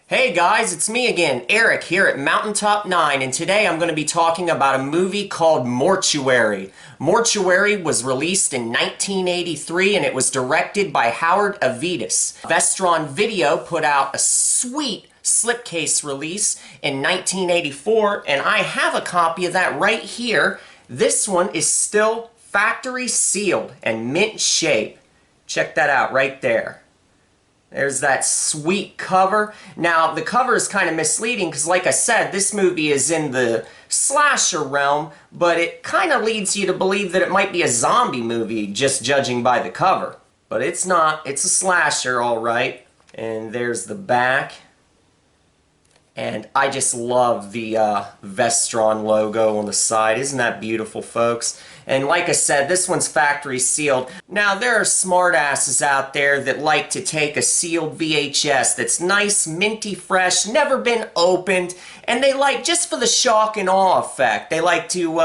Hey guys, it's me again, Eric, here at Mountaintop 9, and today I'm going to be talking about a movie called Mortuary. Mortuary was released in 1983 and it was directed by Howard Avitas. Vestron Video put out a sweet slipcase release in 1984, and I have a copy of that right here. This one is still factory sealed and mint shape. Check that out right there. There's that sweet cover. Now, the cover is kind of misleading because, like I said, this movie is in the slasher realm, but it kind of leads you to believe that it might be a zombie movie, just judging by the cover. But it's not. It's a slasher, all right. And there's the back. And I just love the Vestron logo on the side. Isn't that beautiful, folks? And like I said, this one's factory sealed. Now, there are smartasses out there that like to take a sealed VHS that's nice, minty fresh, never been opened, and they like, just for the shock and awe effect, they like to,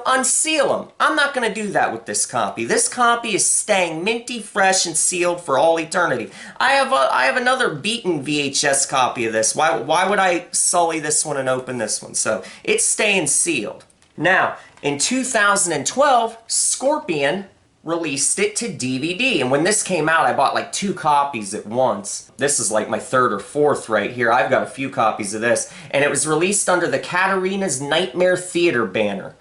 unseal them. I'm not going to do that with this copy. This copy is staying minty fresh and sealed for all eternity. I have another beaten VHS copy of this. Why would I sully this one and open this one? So it's staying sealed. Now, in 2012, Scorpion released it to DVD, and when this came out, I bought like 2 copies at once. This is like my 3rd or 4th right here. I've got a few copies of this, and it was released under the Katarina's Nightmare Theater banner.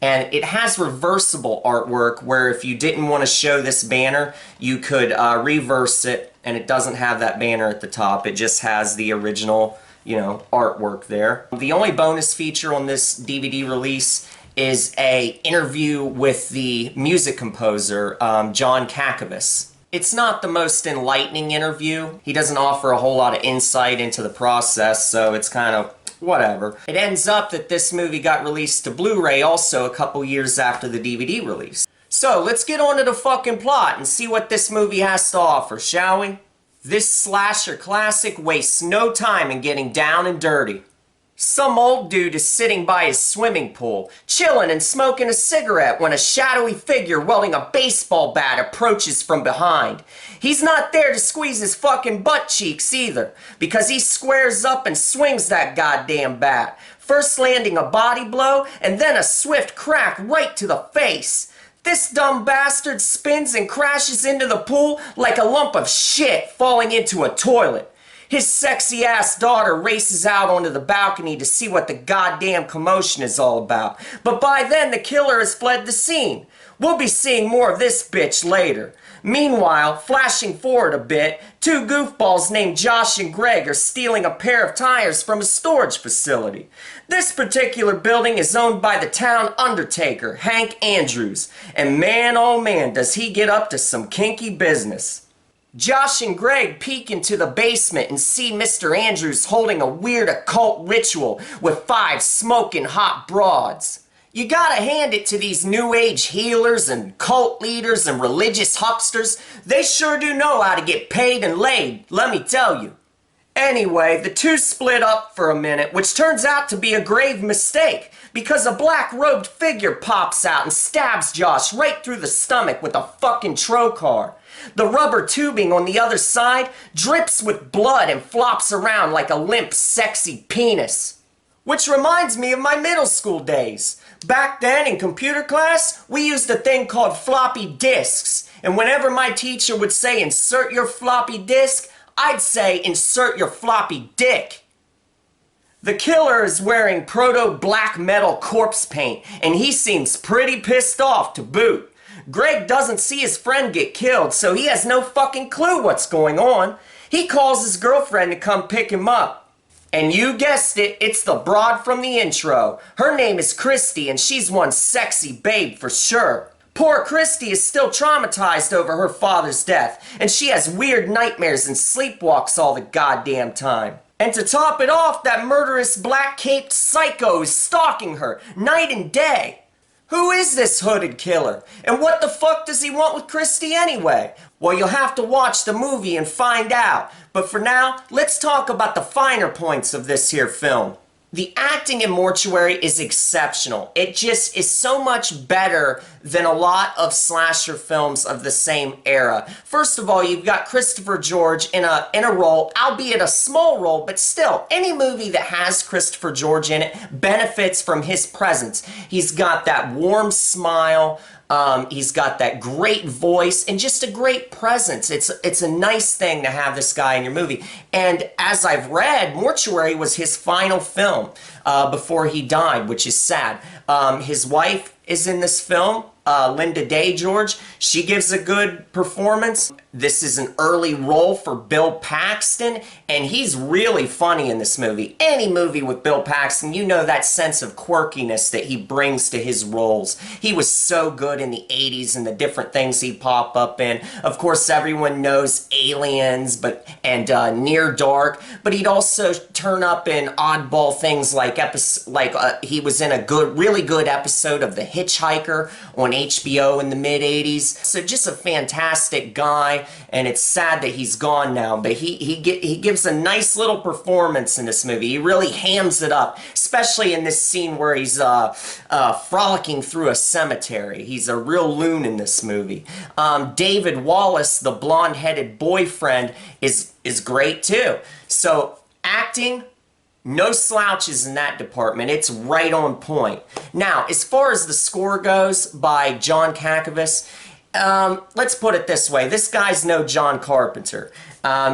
And it has reversible artwork where if you didn't want to show this banner, you could reverse it, and it doesn't have that banner at the top. It just has the original, artwork there. The only bonus feature on this DVD release is a interview with the music composer, John Kakavas. It's not the most enlightening interview. He doesn't offer a whole lot of insight into the process, so it's kind of whatever. It ends up that this movie got released to Blu-ray also a couple years after the DVD release. So let's get on to the fucking plot and see what this movie has to offer, shall we? This slasher classic wastes no time in getting down and dirty. Some old dude is sitting by his swimming pool, chilling and smoking a cigarette when a shadowy figure wielding a baseball bat approaches from behind. He's not there to squeeze his fucking butt cheeks either, because he squares up and swings that goddamn bat, first landing a body blow and then a swift crack right to the face. This dumb bastard spins and crashes into the pool like a lump of shit falling into a toilet. His sexy-ass daughter races out onto the balcony to see what the goddamn commotion is all about. But by then, the killer has fled the scene. We'll be seeing more of this bitch later. Meanwhile, flashing forward a bit, 2 goofballs named Josh and Greg are stealing a pair of tires from a storage facility. This particular building is owned by the town undertaker, Hank Andrews. And man, oh man, does he get up to some kinky business. Josh and Greg peek into the basement and see Mr. Andrews holding a weird occult ritual with 5 smoking hot broads. You gotta hand it to these new age healers and cult leaders and religious hucksters. They sure do know how to get paid and laid, let me tell you. Anyway, the two split up for a minute, which turns out to be a grave mistake, because a black-robed figure pops out and stabs Josh right through the stomach with a fucking trocar. The rubber tubing on the other side drips with blood and flops around like a limp, sexy penis. Which reminds me of my middle school days. Back then in computer class, we used a thing called floppy disks, and whenever my teacher would say insert your floppy disk, I'd say insert your floppy dick. The killer is wearing proto-black metal corpse paint, and he seems pretty pissed off to boot. Greg doesn't see his friend get killed, so he has no fucking clue what's going on. He calls his girlfriend to come pick him up. And you guessed it, it's the broad from the intro. Her name is Christy, and she's one sexy babe for sure. Poor Christy is still traumatized over her father's death, and she has weird nightmares and sleepwalks all the goddamn time. And to top it off, that murderous black-caped psycho is stalking her night and day. Who is this hooded killer? And what the fuck does he want with Christy anyway? Well, you'll have to watch the movie and find out. But for now, let's talk about the finer points of this here film. The acting in Mortuary is exceptional. It just is so much better than a lot of slasher films of the same era. First of all, you've got Christopher George in a role, albeit a small role, but still, any movie that has Christopher George in it benefits from his presence. He's got that warm smile, he's got that great voice and just a great presence. It's a nice thing to have this guy in your movie. And as I've read, Mortuary was his final film before he died, which is sad. His wife is in this film, Linda Day George. She gives a good performance. This is an early role for Bill Paxton, and he's really funny in this movie. Any movie with Bill Paxton, you know that sense of quirkiness that he brings to his roles. He was so good in the 80s and the different things he'd pop up in. Of course, everyone knows Aliens and Near Dark, but he'd also turn up in oddball things like he was in a really good episode of The Hitchhiker on HBO in the mid-80s. So just a fantastic guy. And it's sad that he's gone now, but he gives a nice little performance in this movie. He really hams it up, especially in this scene where he's frolicking through a cemetery. He's a real loon in this movie. David Wallace, the blonde-headed boyfriend, is great too. So acting, no slouches in that department. It's right on point. Now, as far as the score goes by John Kakavas, let's put it this way. This guy's no John Carpenter.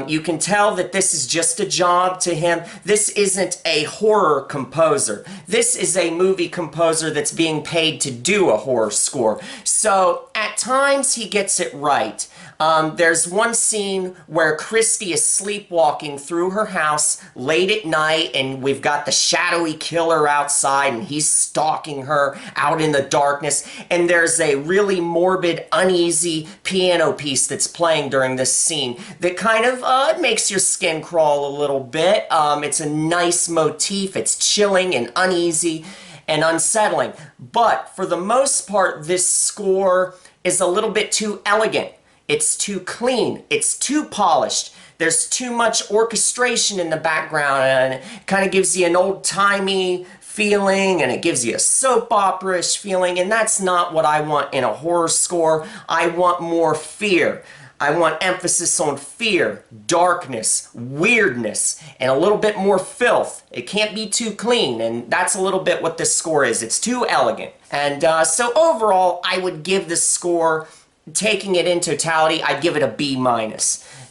You can tell that this is just a job to him. This isn't a horror composer. This is a movie composer that's being paid to do a horror score. So at times he gets it right. There's one scene where Christy is sleepwalking through her house late at night, and we've got the shadowy killer outside, and he's stalking her out in the darkness, and there's a really morbid, uneasy piano piece that's playing during this scene that kind of makes your skin crawl a little bit. It's a nice motif. It's chilling and uneasy and unsettling, but for the most part, this score is a little bit too elegant. It's too clean. It's too polished. There's too much orchestration in the background, and it kind of gives you an old-timey feeling, and it gives you a soap opera-ish feeling, and that's not what I want in a horror score. I want more fear. I want emphasis on fear, darkness, weirdness, and a little bit more filth. It can't be too clean, and that's a little bit what this score is. It's too elegant. And so overall, I would give this score, taking it in totality, I'd give it a B-.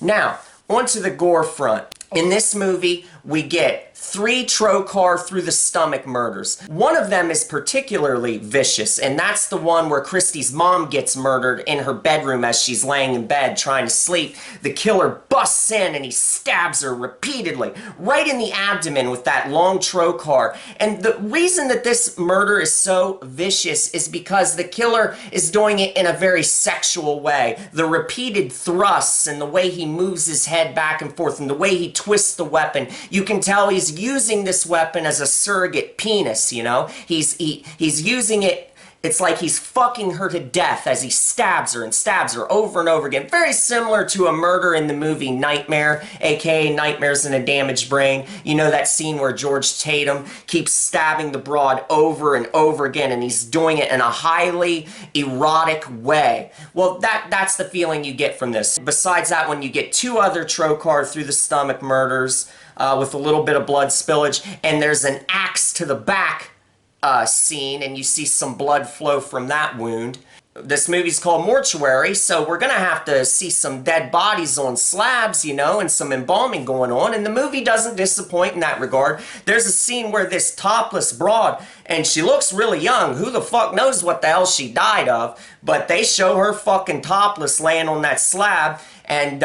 Now, onto the gore front. In this movie, we get 3 trocar through the stomach murders. One of them is particularly vicious, and that's the one where Christy's mom gets murdered in her bedroom as she's laying in bed trying to sleep. The killer busts in and he stabs her repeatedly, right in the abdomen with that long trocar. And the reason that this murder is so vicious is because the killer is doing it in a very sexual way. The repeated thrusts and the way he moves his head back and forth and the way he twists the weapon, you can tell he's using this weapon as a surrogate penis, you know? He's using it, it's like he's fucking her to death as he stabs her over and over again. Very similar to a murder in the movie Nightmare, aka Nightmares in a Damaged Brain. You know that scene where George Tatum keeps stabbing the broad over and over again, and he's doing it in a highly erotic way. Well, that's the feeling you get from this. Besides that one, you get 2 other trocar through the stomach murders, with a little bit of blood spillage, and there's an axe to the back scene, and you see some blood flow from that wound. This movie's called Mortuary, so we're gonna have to see some dead bodies on slabs, you know, and some embalming going on, and the movie doesn't disappoint in that regard. There's a scene where this topless broad, and she looks really young, who the fuck knows what the hell she died of, but they show her fucking topless laying on that slab, and,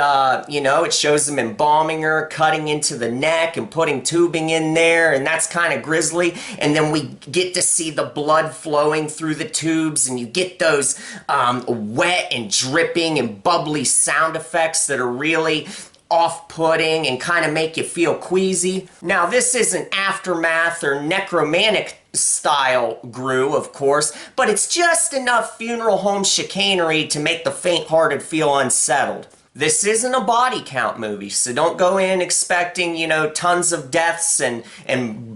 you know, it shows them embalming her, cutting into the neck and putting tubing in there, and that's kind of grisly. And then we get to see the blood flowing through the tubes, and you get those wet and dripping and bubbly sound effects that are really off-putting and kind of make you feel queasy. Now, this isn't Aftermath or necromantic style Gru, of course, but it's just enough funeral home chicanery to make the faint-hearted feel unsettled. This isn't a body count movie, so don't go in expecting, you know, tons of deaths and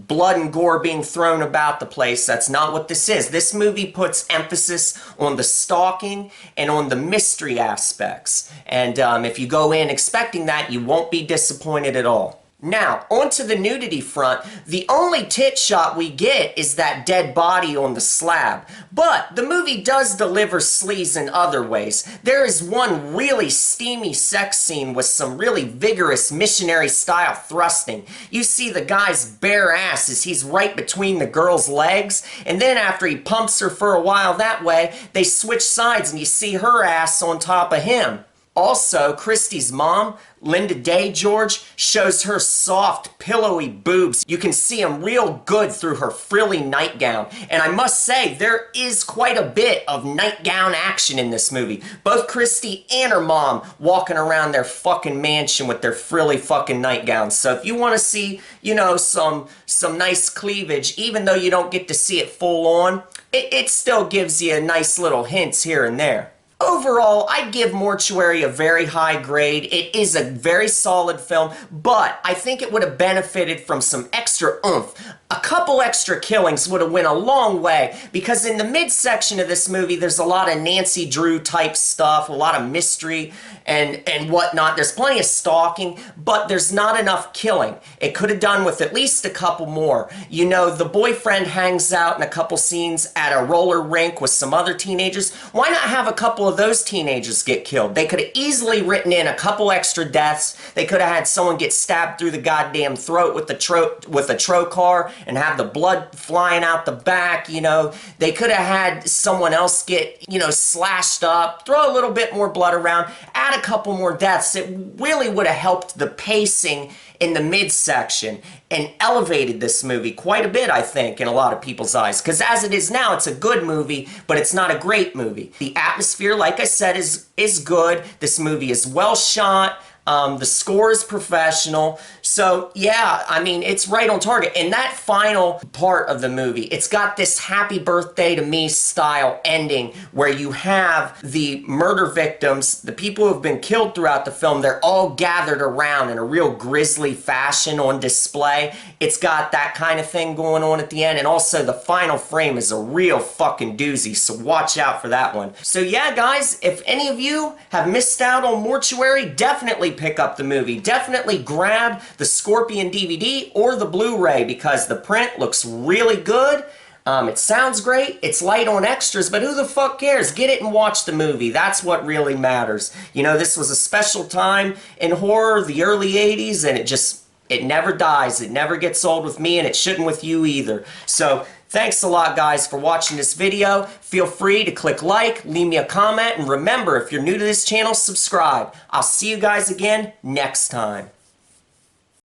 blood and gore being thrown about the place. That's not what this is. This movie puts emphasis on the stalking and on the mystery aspects. And if you go in expecting that, you won't be disappointed at all. Now, onto the nudity front, the only tit shot we get is that dead body on the slab. But the movie does deliver sleaze in other ways. There is one really steamy sex scene with some really vigorous missionary-style thrusting. You see the guy's bare ass as he's right between the girl's legs, and then after he pumps her for a while that way, they switch sides and you see her ass on top of him. Also, Christy's mom, Linda Day George, shows her soft, pillowy boobs. You can see them real good through her frilly nightgown. And I must say, there is quite a bit of nightgown action in this movie. Both Christy and her mom walking around their fucking mansion with their frilly fucking nightgowns. So if you want to see, you know, some nice cleavage, even though you don't get to see it full on, it still gives you nice little hints here and there. Overall, I'd give Mortuary a very high grade. It is a very solid film, but I think it would have benefited from some extra oomph. A couple extra killings would have went a long way, because in the midsection of this movie, there's a lot of Nancy Drew type stuff, a lot of mystery and whatnot. There's plenty of stalking, but there's not enough killing. It could have done with at least a couple more. You know, the boyfriend hangs out in a couple scenes at a roller rink with some other teenagers. Why not have a couple of those teenagers get killed? They could have easily written in a couple extra deaths. They could have had someone get stabbed through the goddamn throat with a trocar and have the blood flying out the back, you know. They could have had someone else get, you know, slashed up, throw a little bit more blood around, add a couple more deaths. It really would have helped the pacing in the midsection and elevated this movie quite a bit, I think, in a lot of people's eyes. Because as it is now, it's a good movie, but it's not a great movie. The atmosphere, like I said, is good. This movie is well shot. The score is professional. So, yeah, I mean, it's right on target. And that final part of the movie, it's got this happy birthday to me style ending where you have the murder victims, the people who have been killed throughout the film, they're all gathered around in a real grisly fashion on display. It's got that kind of thing going on at the end. And also, the final frame is a real fucking doozy. So, watch out for that one. So, yeah, guys, if any of you have missed out on Mortuary, definitely pick up the movie. Definitely grab the Scorpion DVD or the Blu-ray because the print looks really good. It sounds great. It's light on extras, but who the fuck cares? Get it and watch the movie. That's what really matters. You know, this was a special time in horror, the early 80s, and it never dies. It never gets old with me, and it shouldn't with you either. So, thanks a lot, guys, for watching this video. Feel free to click like, leave me a comment, and remember, if you're new to this channel, subscribe. I'll see you guys again next time.